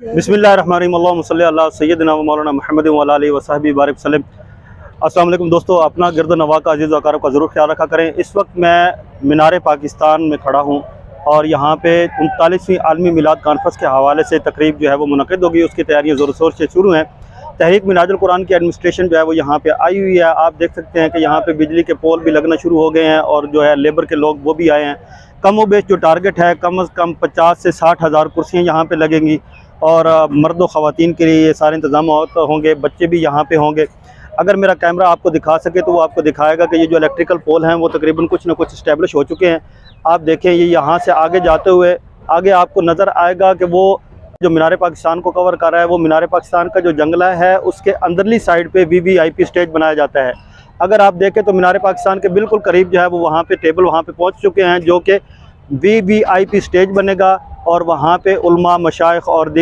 बिस्मिल्लाहिर्रहमानिर्रहीम अल्लाहुम्मा सल्ली अला सय्यदिना व मौलाना मुहम्मद व अला आलिहि व सहबिहि बारिक वसल्लम। अस्सलाम वालेकुम दोस्तों, अपना गिरद नवा का अज़ीज़ वक़ारों का ज़रूर ख्याल रखा करें। इस वक्त मैं मीनार पाकिस्तान में खड़ा हूँ और यहाँ पे 39वीं आलमी मिलाद कॉन्फ्रेंस के हवाले से तकरीब जो है वो मुनक़िद होगी। उसकी तैयारियाँ ज़ोर शोर से शुरू हैं। तहरीक मिनाजुल कुरान की एडमिनिस्ट्रेशन जो है वो यहाँ पे आई हुई है। आप देख सकते हैं कि यहाँ पे बिजली के पोल भी लगना शुरू हो गए हैं और जो है लेबर के लोग वो भी आए हैं। कम व बेश जो टारगेट है कम से कम 50 से 60 हज़ार कुर्सियाँ यहाँ पे लगेंगी और मर्द व ख़वातीन के लिए ये सारे इंतज़ाम होंगे। बच्चे भी यहाँ पे होंगे। अगर मेरा कैमरा आपको दिखा सके तो वो आपको दिखाएगा कि ये जो इलेक्ट्रिकल पोल हैं वो तकरीबन कुछ ना कुछ इस्टेब्लिश हो चुके हैं। आप देखें, ये यहाँ से आगे जाते हुए आगे आपको नज़र आएगा कि वो जो मीनार पाकिस्तान को कवर कर रहा है वो मीनार पाकिस्तान का जो जंगला है उसके अंदरली साइड पे वीवीआईपी स्टेज बनाया जाता है। अगर आप देखें तो मीनार पाकिस्तान के बिल्कुल करीब जो है वो वहाँ पे टेबल वहाँ पे पहुँच चुके हैं जो कि वीवीआईपी स्टेज बनेगा और वहाँ पे उलमा, मशाइख और दीगर